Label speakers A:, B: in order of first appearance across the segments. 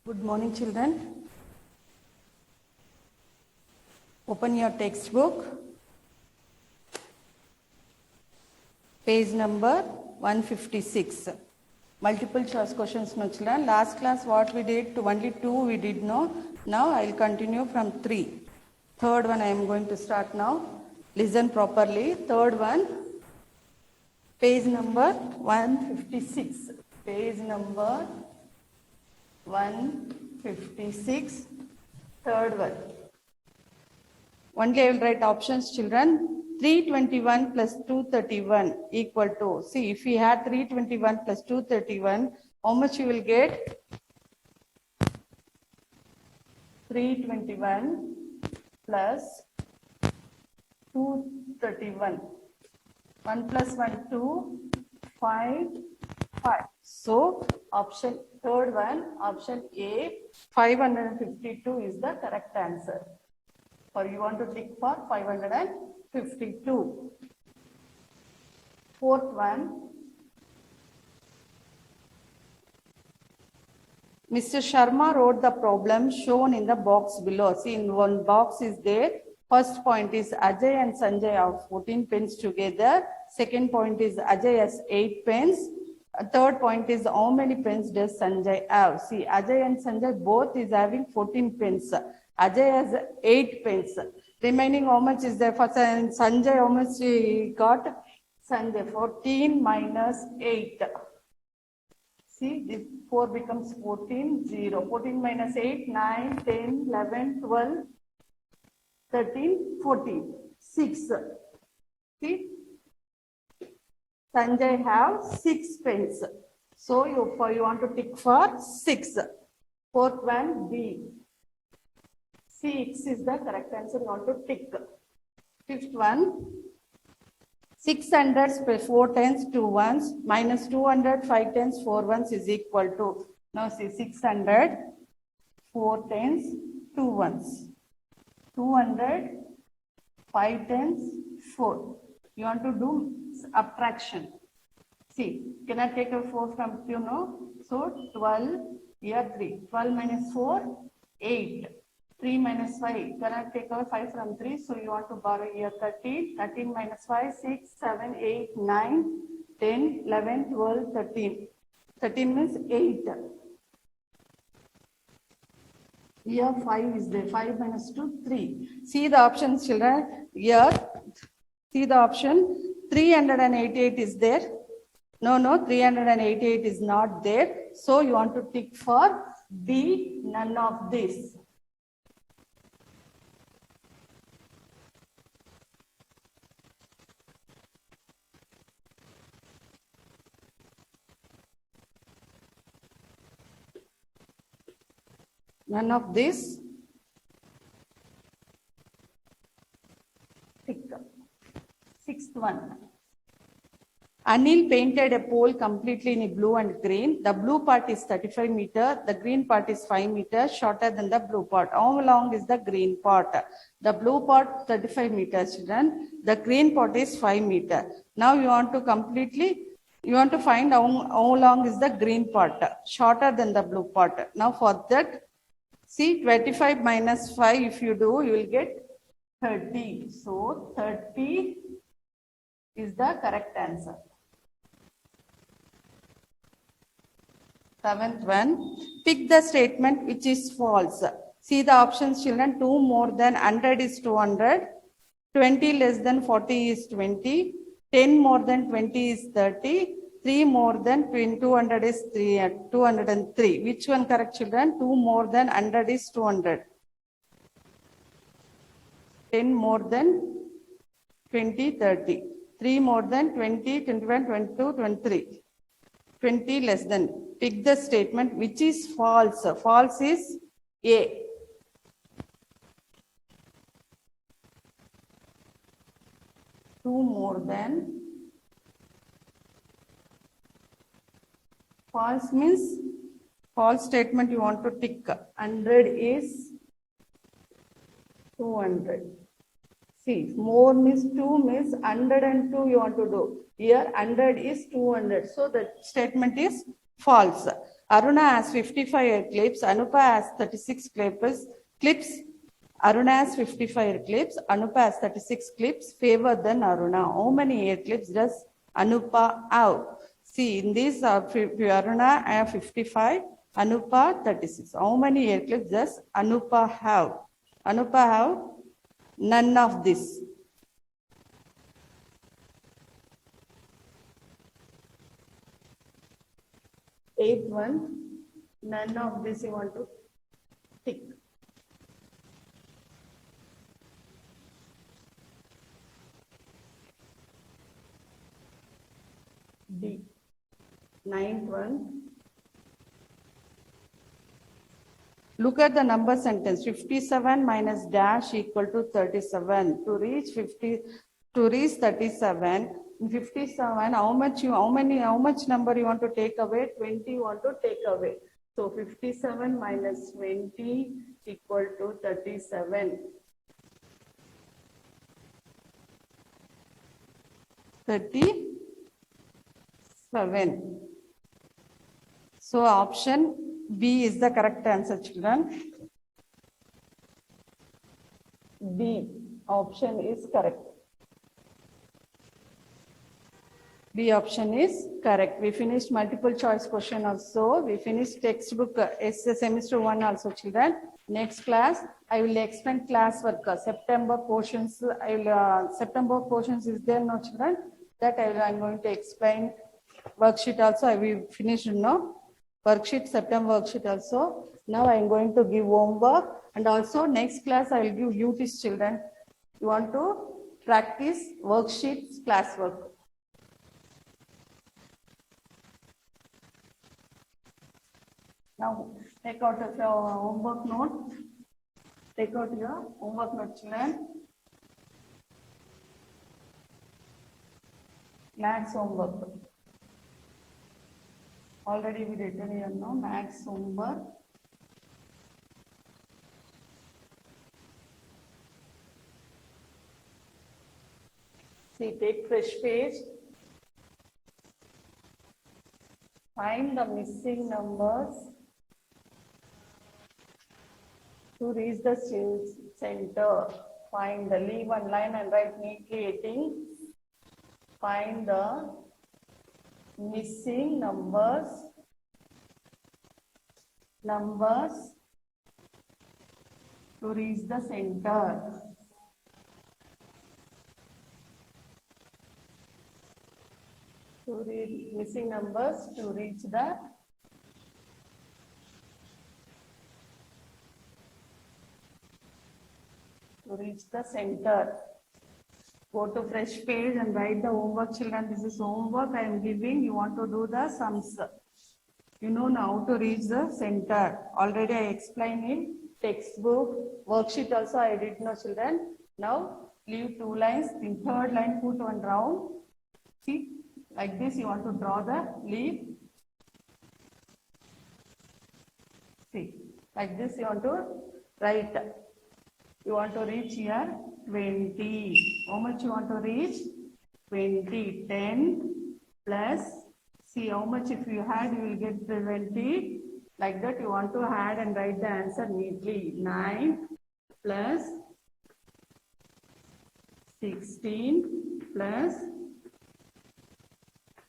A: Good morning, children. Open your textbook. Page number 156. Multiple choice questions, no children. Last class what we did, only 2 we did know. Now I will continue from 3. Third one I am going to start now. Listen properly. Third one, page number 156. Page number 156. Third one. Only I will write options, children. 321 plus 231 equal to, see, if we had 321 plus 231, how much you will get? 321 plus 231. 1 plus 1, 2, 5, 5. So, option, third one, option A, 552 is the correct answer. Or you want to tick for 552. Fourth one, Mr. Sharma wrote the problem shown in the box below. See, in one box is there. First point is Ajay and Sanjay have 14 pens together. Second point is Ajay has 8 pens. Third point is how many pens does Sanjay have? See, Ajay and Sanjay both is having 14 pens. Ajay has 8 pens. Remaining how much is there for Sanjay? How much he got? Sanjay 14 minus 8. See, this 4 becomes 14, 0. 14 minus 8, 9, 10, 11, 12, 13, 14, 6. See, Sanjay have 6 pens. So, you want to tick for 6. Fourth one, B. 6 is the correct answer. You want to tick. Fifth one, 600 plus 4 tens 2 ones minus 200 5 tens 4 ones is equal to. Now see, 600 4 tens 2 ones, 200 5 tens 4. You want to do subtraction. See, can I take a 4 from Q? No. So 12 here 3. 12 minus 4, 8. 3 minus 5. Can I take away 5 from 3? So you want to borrow here 13. 13 minus 5, 6, 7, 8, 9, 10, 11, 12, 13. 13 means 8. Here 5 is there. 5 minus 2, 3. See the options, children. Here, see the option. 388 is there. No, 388 is not there. So you want to tick for B, none of this. None of this. Tick. Sixth one. Anil painted a pole completely in blue and green. The blue part is 35 meters. The green part is 5 meters shorter than the blue part. How long is the green part? The blue part 35 meters, children. The green part is 5 meters. Now you want to find how long is the green part, shorter than the blue part. Now for that, see, 25 minus 5, if you do, you will get 30. So, 30 is the correct answer. Seventh one, pick the statement which is false. See the options, children. 2 more than 100 is 200. 20 less than 40 is 20. 10 more than 20 is 30. 3 more than 200 is 203. Which one correct, children? 2 more than 100 is 200. 10 more than 20, 30. 3 more than 20, 21, 22, 23. 20 less than. Pick the statement which is false. False is A. Two more than. False means false statement you want to tick. 100 is 200. See, more means 2 means 102 you want to do. Here 100 is 200. So the statement is False. Aruna has 55 hair clips. Anupa has 36 clips. Aruna has 55 hair clips. Anupa has 36 clips. Favor than Aruna. How many hair clips does Anupa have? See, in this, Aruna have 55. Anupa 36. How many hair clips does Anupa have? Anupa have none of this. Eighth one, none of this you want to tick. D. Ninth one. Look at the number sentence. 57 minus dash equal to 37. To reach 37. In 57, how much number you want to take away? 20 you want to take away. So 57 minus 20 equal to 37. 37. So option B is the correct answer, children. B option is correct. B option is correct. We finished multiple choice question also. We finished textbook semester 1 also, children. Next class, I will explain classwork. September portions. September portions is there, no, children? That I'm going to explain. Worksheet also I will finish now. Worksheet, September worksheet also. Now I am going to give homework, and also next class I will give you these children. You want to practice worksheets, classwork. Now take out your homework note. Take out your homework note, children. Maths homework. Already we written here now, maths homework. See, take fresh page. Find the missing numbers to reach the center. Find the leave one line and write neatly 18. Find the missing numbers to reach the center. Missing numbers to reach the center. Go to fresh page and write the homework, children. This is homework I am giving. You want to do the sums. You know now to reach the center. Already I explained in textbook. Worksheet also I did, no, children. Now leave 2 lines. In third line put one round. See, like this you want to draw the leaf. See, like this you want to write. You want to reach here 20. How much you want to reach? 20. 10 plus. See how much if you had, you will get 20. Like that you want to add and write the answer neatly. 9 plus 16 plus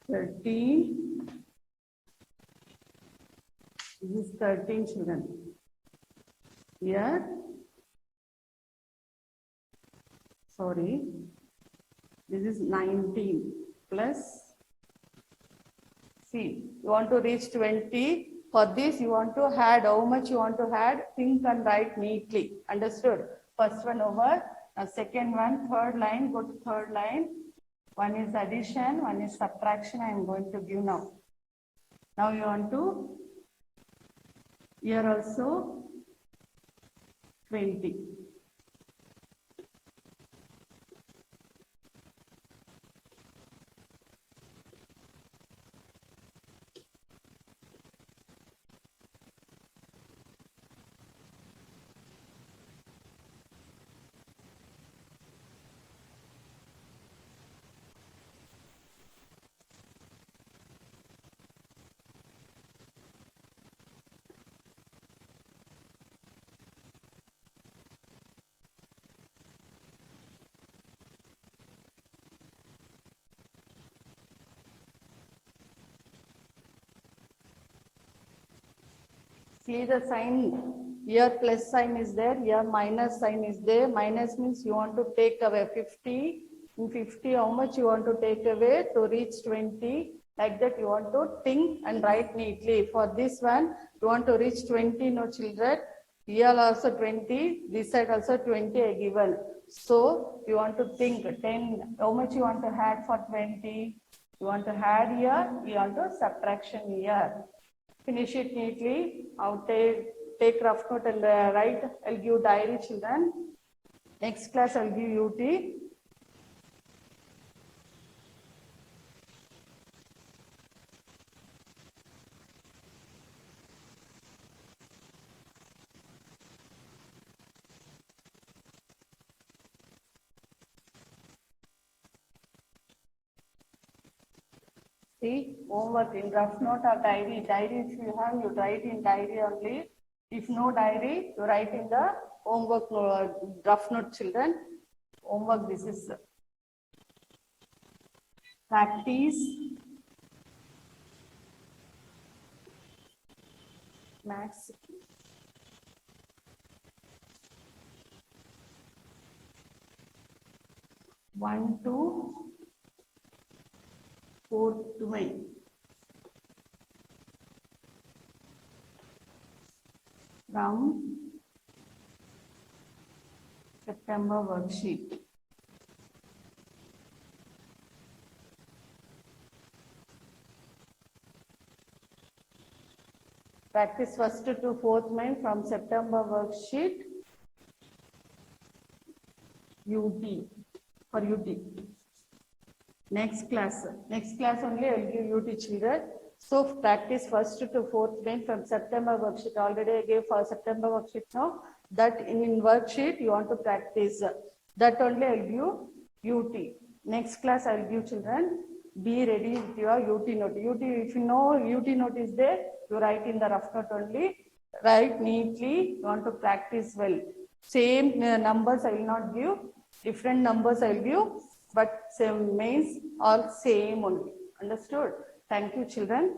A: 13. This is 13, children. Here. Sorry, this is 19 plus, see, you want to reach 20. For this, you want to add, how much you want to add, think and write neatly. Understood? First one over, second one, third line, go to third line. One is addition, one is subtraction, I am going to give now. Now you want to, here also, 20. See the sign, here plus sign is there, here minus sign is there. Minus means you want to take away 50. In 50, how much you want to take away to reach 20? Like that you want to think and write neatly. For this one, you want to reach 20, no children. Here also 20, this side also 20 I given. So you want to think 10, how much you want to add for 20? You want to add here, you want to subtraction here. Finish it neatly. I'll take rough note and write. I'll give diary, children. Next class I'll give UT. See, homework in rough note or diary. Diary, if you have, you write in diary only. If no diary, you write in the homework rough note, children. Homework, this is practice maths. One to 4th domain. From September worksheet. Practice 1st to 4th main from September worksheet. UT, for UT. Next class only I will give UT, children. So practice 1st to 4th main from September worksheet. Already I gave for September worksheet now. That in worksheet you want to practice. That only I will give UT. Next class I will give, children. Be ready with your UT note. UT, if you know UT note is there, you write in the rough note only. Write neatly. You want to practice well. Same numbers I will not give. Different numbers I will give. But same mains are same only. Understood? Thank you, children.